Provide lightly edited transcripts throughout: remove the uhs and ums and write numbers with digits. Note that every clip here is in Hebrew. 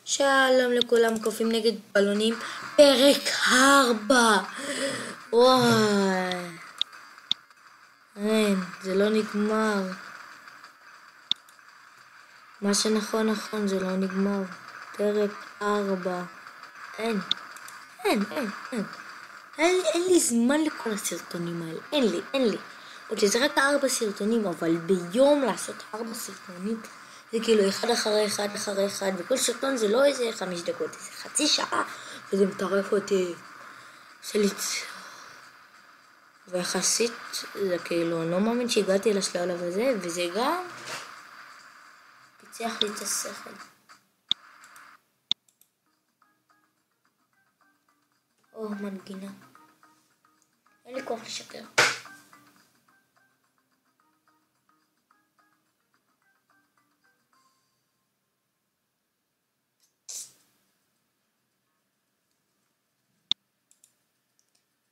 שלום לכולם, קופים נגד בלונים, פרק 4. וואי, אין, זה לא נגמר. מה שנכון, זה לא נגמר. פרק 4. אין לי זמן לכל הסרטונים האלה. אין לי. עוד שזה רק 4 סרטונים, אבל ביום לעשות 4 סרטונים, זה כאילו אחד אחרי אחד, וכל סרטון זה לא איזה 5 דקות, זה חצי שעה, וזה מטרף אותי. ויחסית, זה כאילו, אני לא מאמין שהגעתי לשלב הזה, וזה גם פיצח לי את השכל. מנגינה. אין לי כוח לשקר.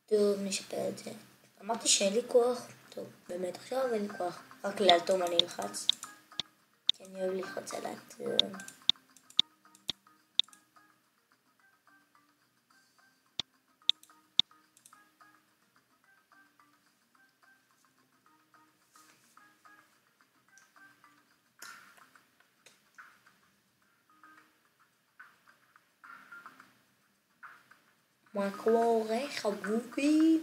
טוב, נשפר את זה. אמרתי שאין לי כוח. טוב, באמת עכשיו אין לי כוח. רק לאלתום אני אלחץ. כי אני אוהב ללחץ על האלתום. מה קורה, חבובי?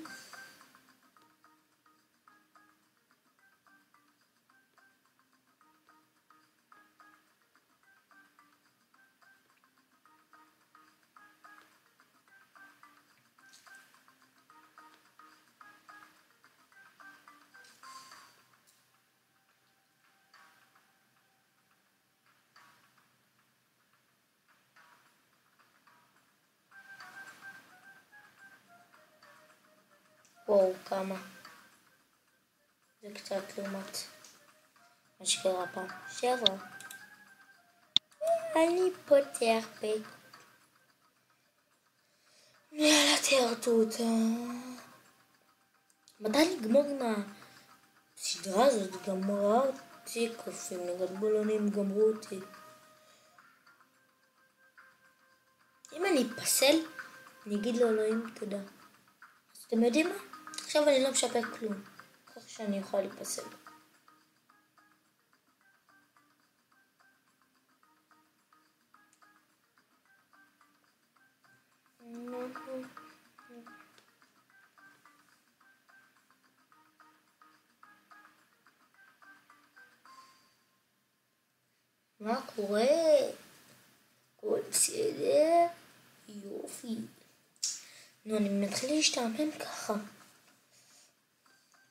וואו, כמה. זה קצת לעומת מה שקרה פעם. 7. אני פותח בית. יאללה, תיארתו אותה. מתי נגמור עם הסדרה הזאת? גמרה אותי, קופים נגד בלונים, גמרו אותי. אם אני אפסל, אני אגיד לאלוהים תודה. אז אתם יודעים מה? עכשיו אני לא משפר כלום. כך שאני אוכל להיפסל. מה קורה? הכל בסדר? יופי. נו, אני מתחיל להשתעמם ככה.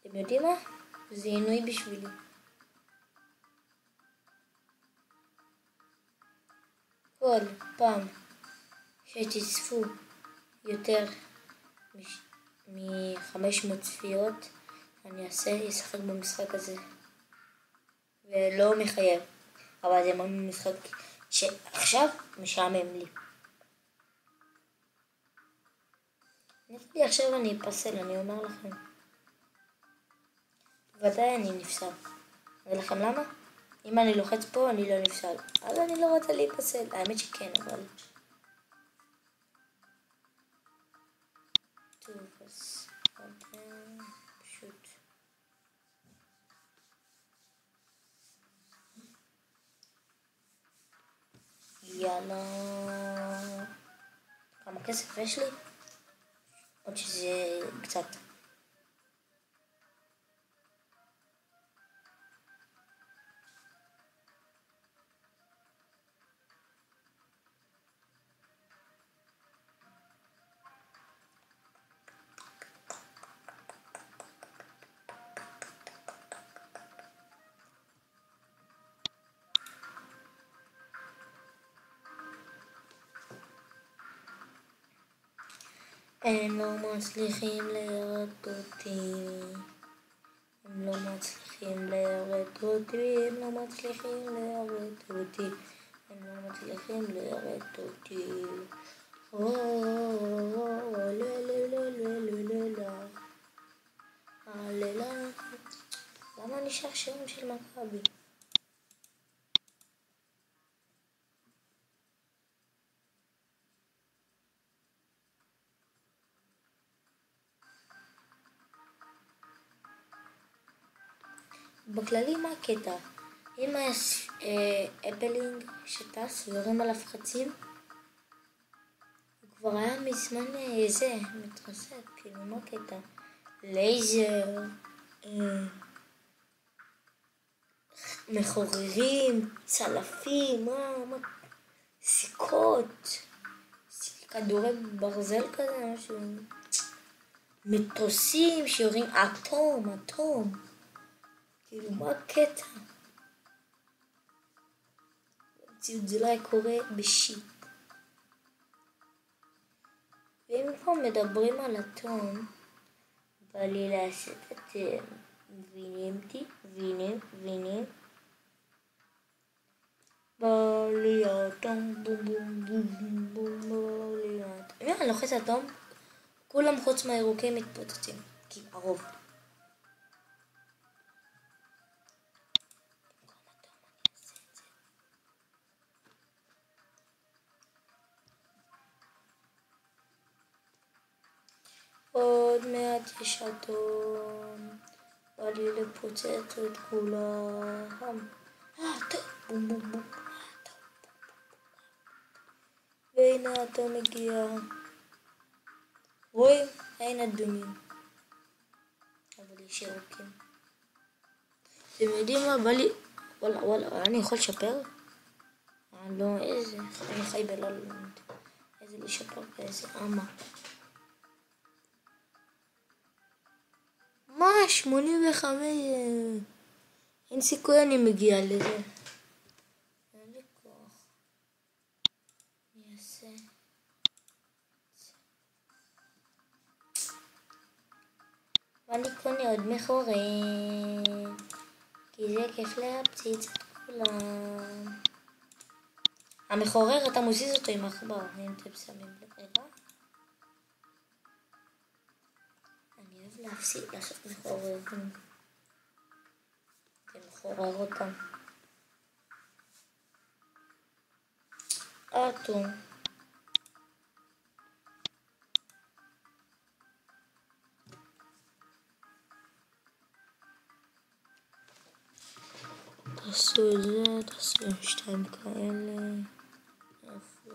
אתם יודעים מה? זה עינוי בשבילי. כל פעם שתצפו יותר מ-500 צפיות, אני אשחק במשחק הזה. ולא מחייב. אבל זה משחק שעכשיו משעמם לי. נפלי עכשיו אני אפסל, אני אומר לכם. ודאי אני נפסל. אגיד לכם למה? אם אני לוחץ פה אני לא נפסל. אז אני לא רוצה להיפסל. האמת שכן, אבל... טוב, אז... פשוט... יאללה... כמה כסף יש לי? עוד שזה קצת. הם לא מצליחים לראות אותי. הם לא מצליחים לראות אותי. הם לא מצליחים לראות אותי. הם לא מצליחים לראות אותי. למה נשאר שירים של מכבי? בכללי מה הקטע? אם יש אפלינג שטס ויורים עליו חצים, הוא כבר היה מזמן מתרסק, כאילו מה הקטע? לייזר, מחוררים, צלפים, סיכות, כדורי ברזל כזה, משהו, מטוסים שיורים אטום, כאילו מה הקטע? במציאות זה לא היה קורה בשיט. ואם כבר מדברים על אטום, בא לי לעשות את מבינים? בא לי אטום, בום בום בום בום בום, בא לי אטום. אם אני לוחץ אטום, כולם חוץ מהירוקים מתפוצצים, כי הרוב. עוד מעט יש אטום, בא לי לפוצץ את כולם. טוב, בום בום בום. והנה האטום מגיע. רואים? אין אדומים. אבל יש ירוקים. אתם יודעים מה? בא לי... וואלה, אני יכול לשפר? לא, איזה... אני חי בללנד. איזה לשפר באיזה אמה. מה? 85... אין סיכוי אני מגיע לזה. אין לי כוח. אני אעשה... ואני קונה עוד מחורר. כי זה כיף להפציץ את כולם. המחורר, אתה מוזיז אותו עם עכבר. אם אתם שמים לב. רגע. אני אוהב לעשות מחורר. מחורר אותם. אטום. תעשו את זה, תעשו 2 כאלה. יפה.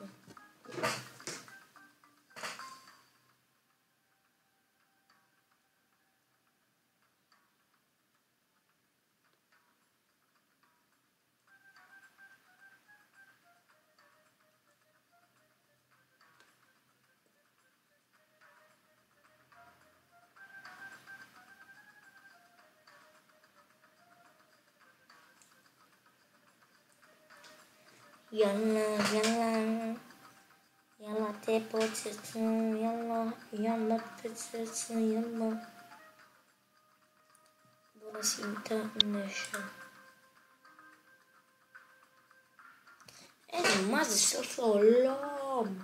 יאללה תפוצצו, יאללה תפוצצו, יאללה. בוא נשים את הנשר. מה זה סוף העולם?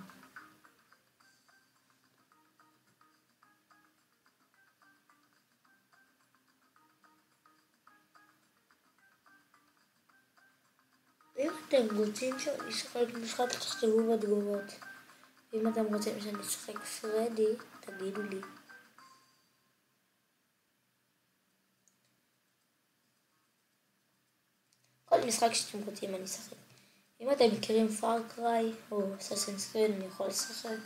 אם אתם רוצים שאני אשחק משחק, תכתבו בתגובות. אם אתם רוצים שאני אשחק פרדי, תגידו לי. כל משחק שאתם רוצים אני אשחק. אם אתם מכירים פאר קריי או אסאסינס קריד, אני יכול לשחק.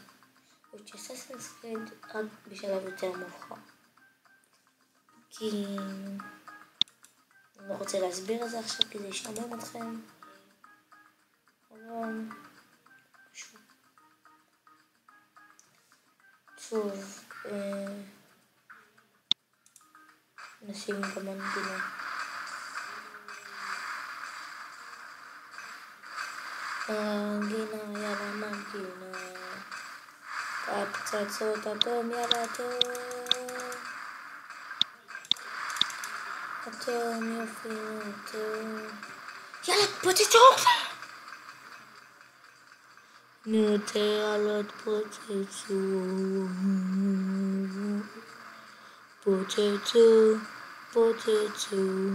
או שאסאסינס קריד רק בשלב יותר מאוחר. כי אני לא רוצה להסביר את זה עכשיו, כי זה ישמם אתכם. אבל... טוב, נשים גם מנגינה. מנגינה, יאללה מנגינה. הפצצות אטום, יאללה אטום. אטום, יופי, אטום. יאללה, פוצצו! נוטרלות פוצצו. פוצצו, פוצצו.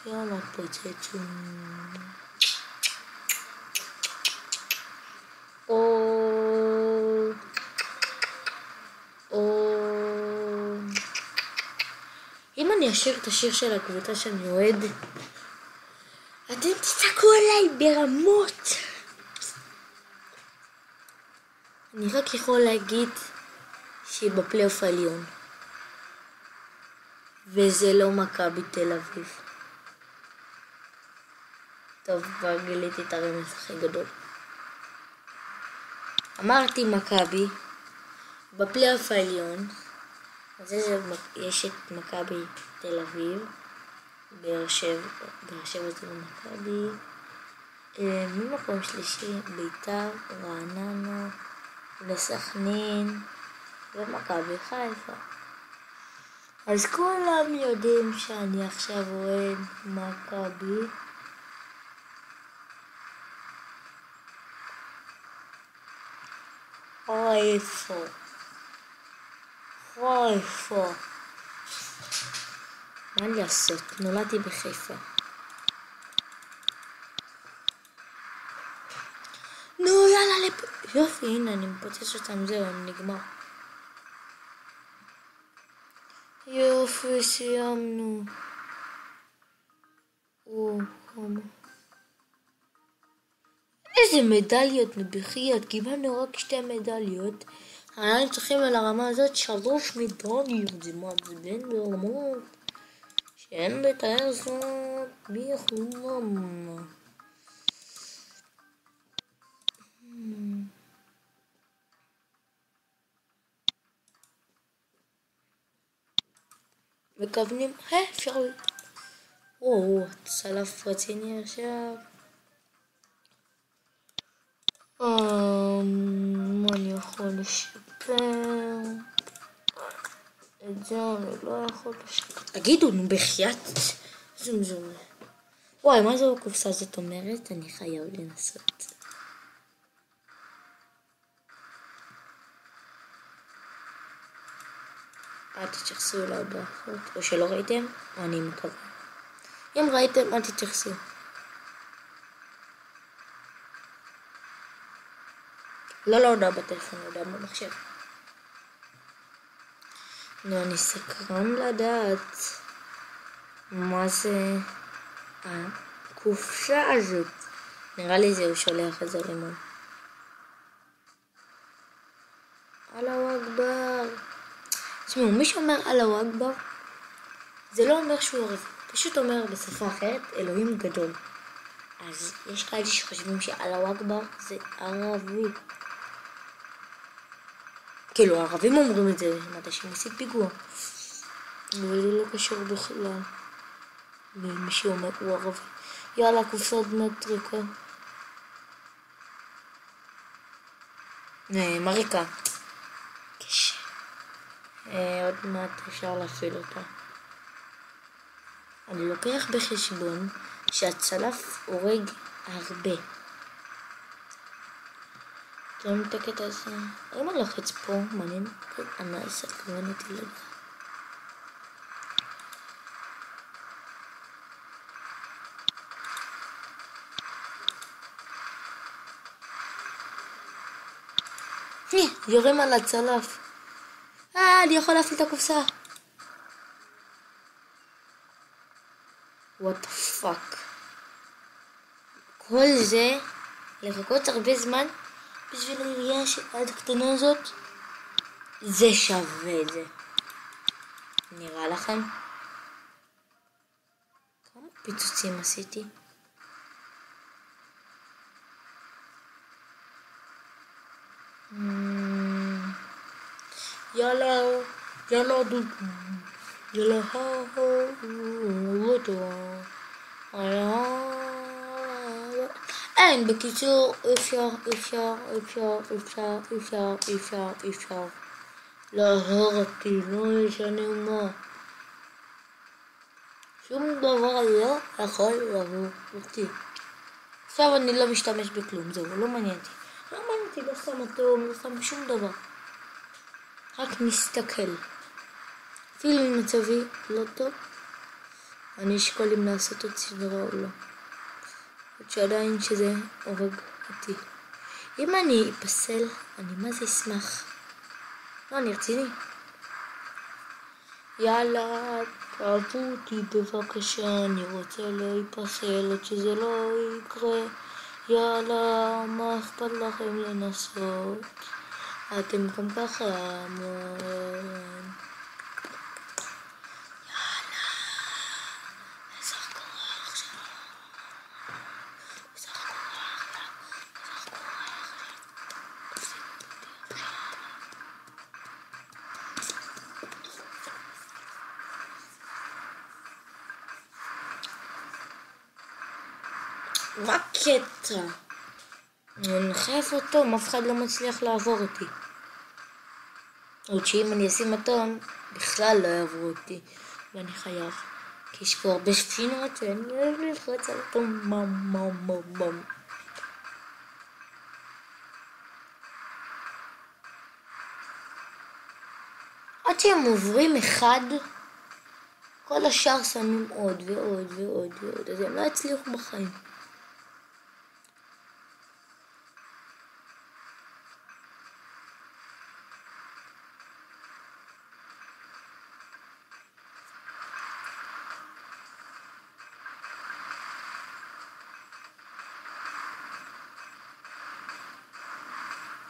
יאללה, פוצצו. אם אני אשיר את השיר של הקבוצה שאני אוהד, אתם תצעקו עליי ברמות. אני רק יכול להגיד שהיא בפלייאוף העליון, וזה לא מכבי תל אביב. טוב, כבר גיליתי את הרמז הכי גדול. אמרתי מכבי בפלייאוף העליון, אז יש את מכבי תל אביב, באר שבע זה מכבי, ממקום שלישי ביתר, רעננה, וסכנין ומכבי חיפה. אז כולם יודעים שאני עכשיו אוהד מכבי. חיפה. מה לעשות? נולדתי בחיפה. נו יאללה יופי, הנה אני מפוצץ אותם, זהו, נגמר. יופי, סיימנו. איזה מדליות נביחיות, קיבלנו רק 2 מדליות. אנחנו צריכים על הרמה הזאת 3 מדליות, זה מעצבן ברמות שאין לתאר זאת בכלום. מכוונים, אפשר... צלף רציני עכשיו. מה אני יכול לשפר? את זה אני לא יכול לשפר. תגידו, נו בחייאת. זום. וואי, מה זו הקופסה הזאת אומרת? אני חייב לנסות. תתייחסו אליי באחרות, או שלא ראיתם, אני מקווה. אם ראיתם, תתייחסו. לא הודעה בטלפון, הודעה במחשב. אני סקרן לדעת מה זה הקופסה הזאת. נראה לי זה הוא שולח את זה לימון. אללהו אכבר. תשמעו, מי שאומר אללהו אכבר, זה לא אומר שהוא ערבי, פשוט אומר בשפה אחרת, אלוהים גדול. אז יש כאלה שחושבים שאללהו אכבר זה ערבי. כאילו, הערבים אומרים את זה, מתי שהם עושים פיגוע. אבל זה לא קשור בכלל. ומי שאומר הוא ערבי. יאללה, קופסת מטריקה. מריקה. קשה. עוד מעט אפשר להפעיל אותה. אני לוקח בחשבון שהצלף הורג הרבה. אתם את הקטע הזה. אם אני לוחץ פה, מעניין, אני אעשה כוון אותי לדעת. יורים על הצלף. אני יכול להפעיל את הקופסה. What the fuck. כל זה לחכות הרבה זמן בשביל העירייה הקטנה הזאת, זה שווה את זה. נראה לכם? כמה פיצוצים עשיתי? יאללה, אין, בקיצור, אפשר להרוג אותי, לא משנה מה. שום דבר לא יכול להרוג אותי. עכשיו אני לא משתמש בכלום, זהו, לא מעניין אותי. לא מעניין אותי, לא שם אטום, לא שם שום דבר. רק נסתכל. אפילו אם מצבי לא טוב, אני אשקול אם לעשות עוד סדרה או לא. עוד שעדיין שזה הורג אותי. אם אני אפסל, אני מה זה אשמח. לא, אני רציני. יאללה, תאהבו אותי בבקשה, אני רוצה להיפסל עד שזה לא יקרה. יאללה, מה אכפת לכם לנסות? אתם גם ככה המון. יאללה, בסך כוח עכשיו. בסך כוח, בסך כוח. מה קטע? אני נחייב אותו, אף אחד לא מצליח לעבור אותי. עוד שאם אני אשים אטום, בכלל לא יעברו אותי, ואני חייב. כי יש פה הרבה ספינות ואני אוהב ללחוץ על אטום ממ. עד שהם עוברים אחד, כל השאר שמים עוד ועוד ועוד ועוד, אז הם לא יצליחו בחיים.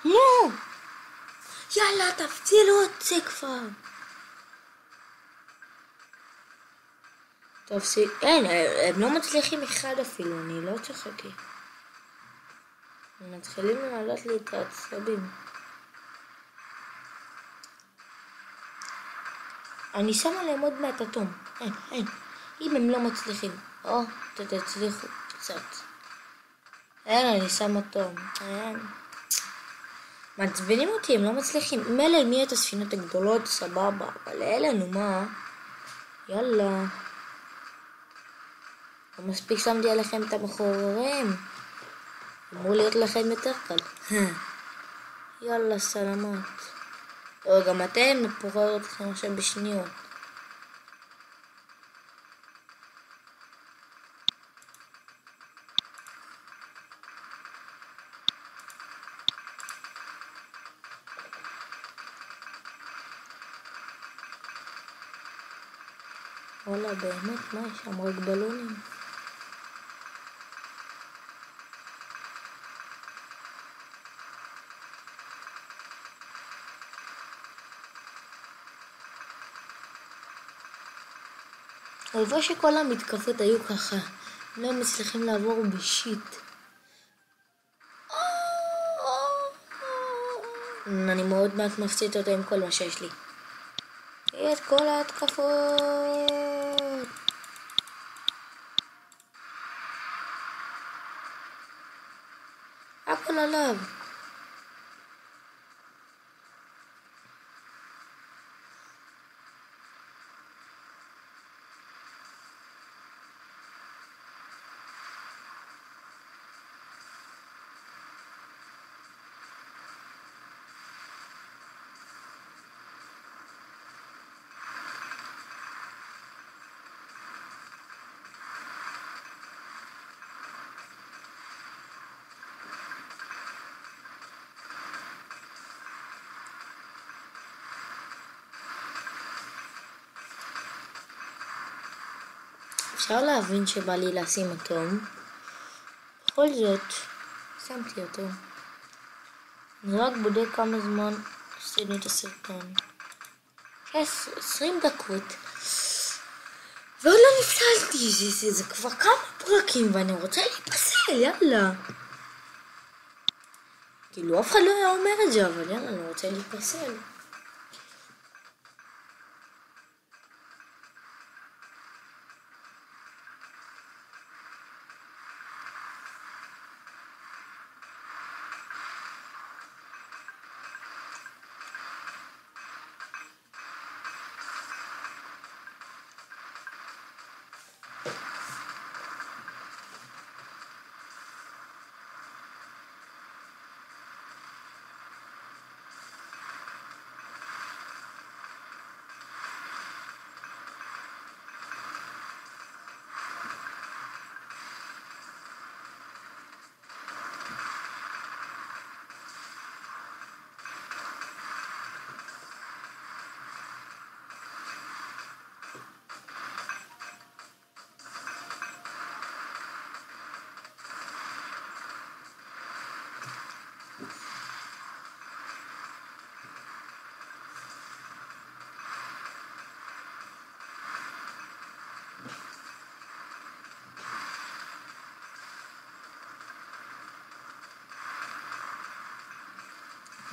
נו! יאללה, תפצילו את זה כבר. אין, הם לא מצליחים אחד אפילו, אני לא צוחקת. הם מתחילים לעלות לי את העצבים. אני שם עליהם עוד מעט אטום. אין. אם הם לא מצליחים, תצליחו קצת. אין, אני שם אטום. אין. מעצבנים אותי, הם לא מצליחים. מילא אם יהיה את הספינות הגדולות, סבבה. אבל אלה, נו מה? יאללה. לא מספיק שמתי עליכם את המחוררים. אמור להיות לכם יותר קל. יאללה, סלמת. גם אתם מפורר אתכם עכשיו בשניות. וואלה, באמת, מה יש שם? רק בלונים. הלוואי שכל המתקפות היו ככה. לא מצליחים לעבור בשיט. אני מאוד מעט מפציץ אותו עם כל מה שיש לי. את כל ההתקפות. הכל עליו. אפשר להבין שבא לי לשים אטום. בכל זאת, שמתי אותו. אני רק בודק כמה זמן עשינו את הסרטון. 20 דקות. ועוד לא נפסלתי. זה כבר כמה פרקים ואני רוצה להיפסל, יאללה. כאילו אף אחד לא היה אומר את זה, אבל יאללה, אני רוצה להיפסל.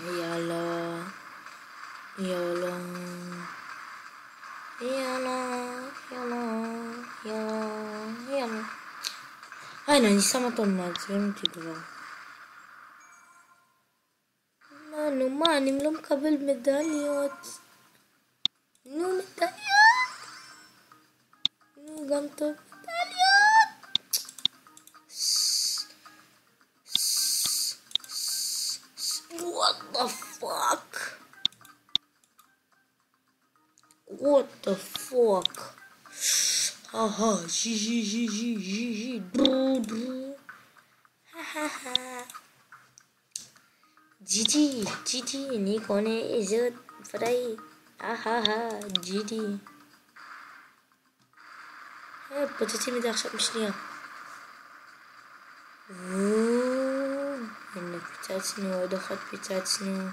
יאללה, יאללה, יאללה, יאללה, יאללה, יאללה. הנה, אני שם אותו מעצבן אותי כבר. מה, אני לא מקבל מדליות. נו, מדליות. נו, גם טוב מדליות. What the fuck? What the fuck? Haha, GG, ni kone izut fry. GG. פוצצים את זה עכשיו בשנייה. הנה, פיצצנו, עוד אחת פיצצנו.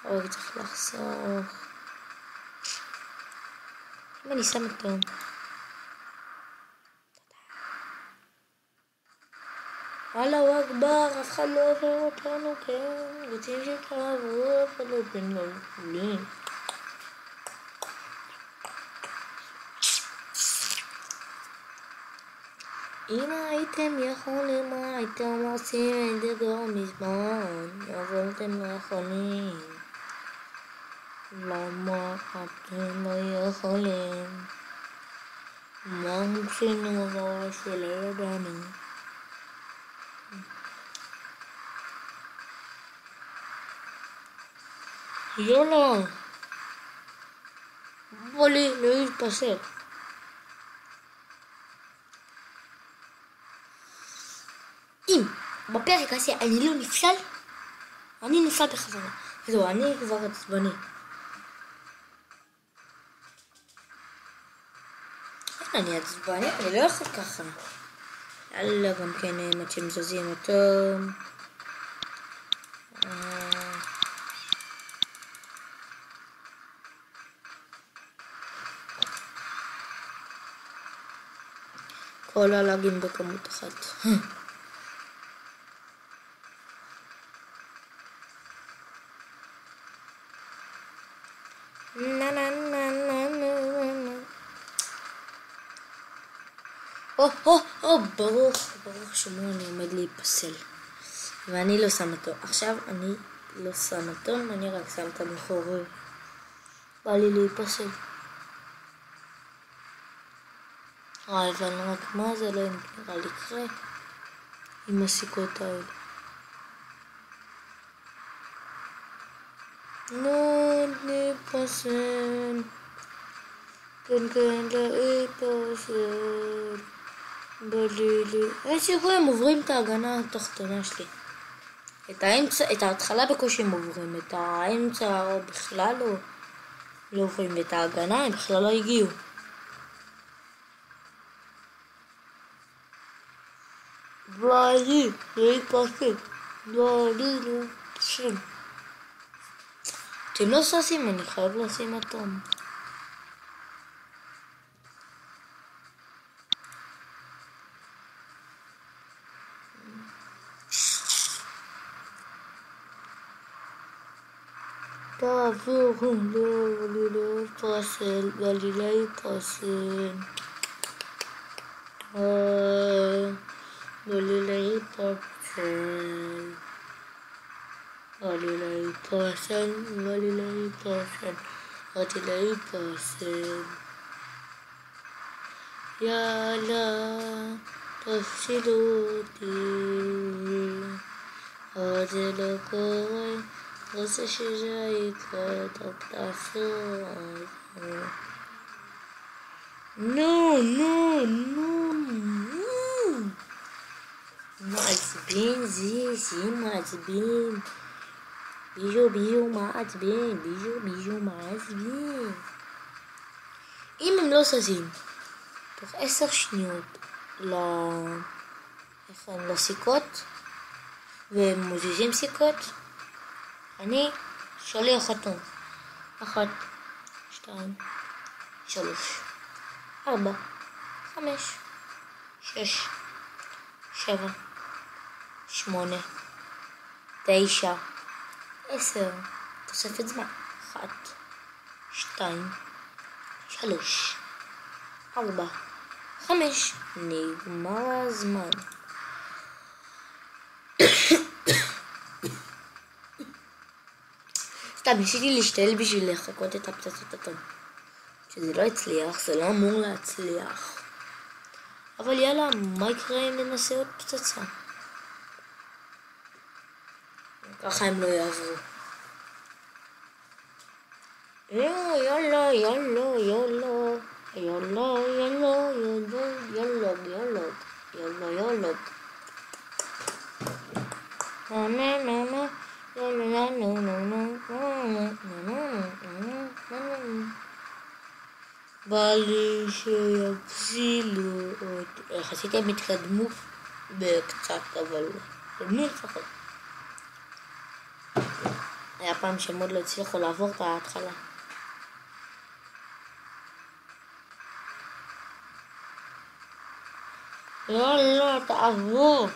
אבל צריך לחסוך. אם אני שם אותו. אללהו אכבר, אף אחד לא עובר אותנו, כן. רוצים שתעברו, אף אחד לא בן לא יכולים. אם הייתם יכולים, הייתם עושים את זה כבר מזמן, אבל אתם לא יכולים. למה אתם לא יכולים? מה מצינו אבל שלא ידענו? יאללה! בוא לי להתפסק. אם בפרק הזה אני לא נפסל, אני נפסל בחזרה. זהו, אני כבר עצבני. אני עצבני, אני לא יכול ככה. יאללה, גם כן עד שהם זזים אותו. כל הלאגים בכמות אחת. ברוך שמו, אני עומד להיפסל. ואני לא שם אותו. עכשיו אני לא שם אותו, אני רק שם את המחורי. בא לי להיפסל. אבל רק מה זה לא נראה לי קרה עם הסיכות האלה. לא להיפסל. כן, להיפסל. איזה סיכוי הם עוברים את ההגנה התחתונה שלי. את ההתחלה בקושי הם עוברים, את האמצע בכלל לא עוברים, את ההגנה הם בכלל לא הגיעו. ואני להתפסק, ואני להתפסק. אתם לא ששים, אני חייב לשים אותם. תעבירו לי להתפסל, ואני להתפסל. ואני להתפסל. ואני להתפסל, ואני להתפסל. ואני להתפסל. יאללה, תפסילו אותי. אבל זה לא קורה. רוצה שזה יקרה, טוב תעשו את זה. נו. מעצבן זה מעצבן. ביז'ו מעצבן. אם הם לא זזים תוך 10 שניות לסיכות, והם מוזיזים סיכות, אני שולח אותו. 1, 2, 3, 4, 5, 6, 7, 8, 9, 10. תוספת זמן. 1, 2, 3, 4, 5. נגמר הזמן. סתם, ניסיתי להשתעל בשביל לחכות את הפצצות אטום. שזה לא הצליח, זה לא אמור להצליח. אבל יאללה, מה יקרה אם ננסה עוד פצצה? ככה הם לא יעברו. יאללה, יאללה, יאללה, יאללה, יאללה, יאללה, יאללה, יאללה. בא לי שיגזילו אותי. יחסית הם התקדמו בקצת, אבל התקדמו לפחות. היה פעם שהם עוד לא הצליחו לעבור את ההתחלה. יאללה, תעבור.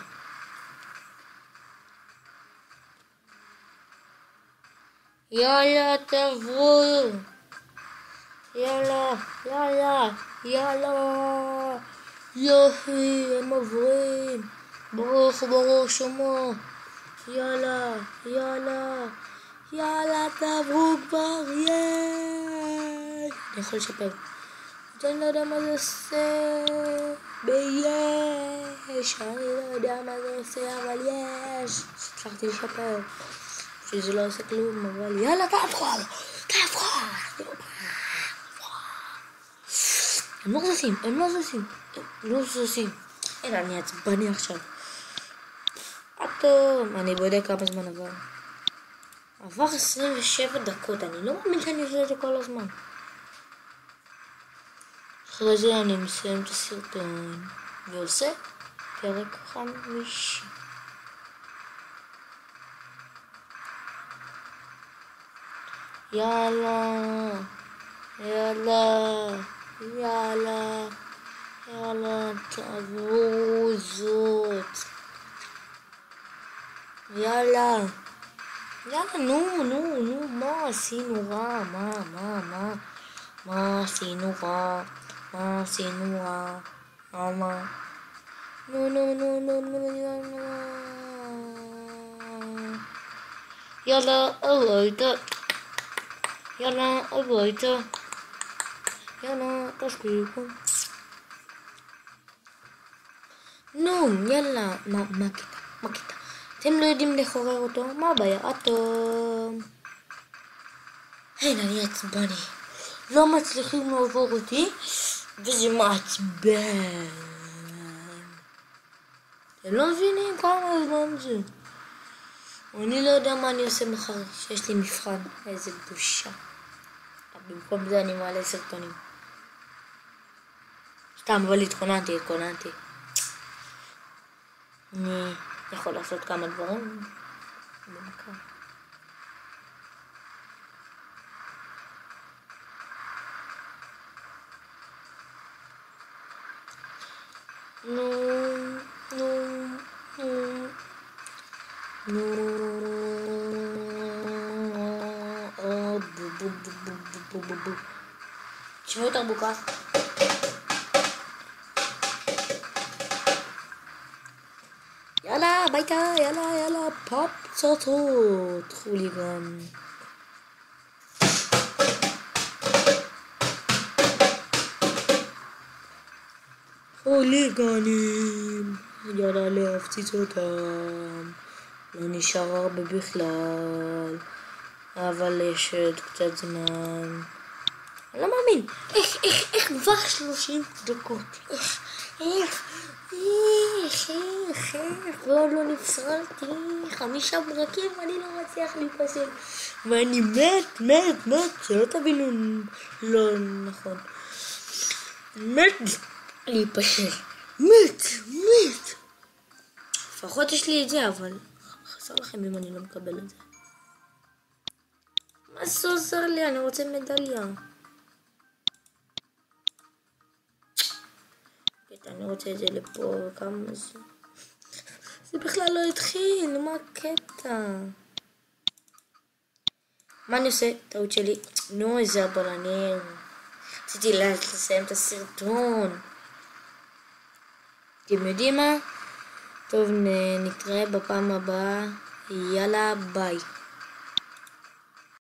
יאללה, תעבור. יאללה, יאללה, יאללה. יופי, הם עוברים. ברוך שמו. יאללה, יאללה. יאללה, תעברו כבר, יש! אני יכול לשפר. אני לא יודע מה זה עושה ביש. אני לא יודע מה זה עושה, אבל יש. הצלחתי לשפר. שזה לא עושה כלום, אבל יאללה, תעברו! הם לא זזים. הנה, אני עצבני עכשיו. אטום, אני בודק כמה זמן עבר. עבר 27 דקות, אני לא מאמין שאני עושה את זה כל הזמן. אחרי זה אני מסיים את הסרטון ועושה פרק 5. יאללה, יאללה, יאללה, יאללה, תעברו זאת. יאללה. יאללה, נו, מה עשינו רע? מה עשינו רע? מה? נו. יאללה, הביתה. יאללה, תשקיעו. נו, יאללה, מה קטע? אתם לא יודעים לחורר אותו? מה הבעיה? אטום. הנה, אני עצבני. לא מצליחים לעבור אותי, וזה מעצבן. אתם לא מבינים כמה זמן זה. אני לא יודע מה אני עושה מחר, שיש לי מבחן. איזה בושה. במקום זה אני מעלה סרטונים. סתם, אבל התכוננתי. אני יכול לעשות כמה דברים במקום. תשמעו את הרבוקה. יאללה, הביתה, יאללה, פופ צוטות, חוליגן. חוליגנים, יאללה להפציץ אותם. לא נשאר הרבה בכלל, אבל יש עוד קצת זמן. אני לא מאמין, איך כבר 30 דקות, איך, ועוד לא נפסלתי 5 ברקים, אני לא מצליח להיפסל, ואני מת, שלא תבינו לא נכון, מת להיפסל, מת, לפחות יש לי את זה, אבל חסר לכם אם אני לא מקבל את זה. מה זה עוזר לי? אני רוצה מדליה. אני רוצה את זה לפה, כמה זה? זה בכלל לא התחיל, מה הקטע? מה אני עושה? טעות שלי. נו, איזה הבלנים. רציתי לסיים את הסרטון. אתם יודעים מה? טוב, נתראה בפעם הבאה. יאללה, ביי.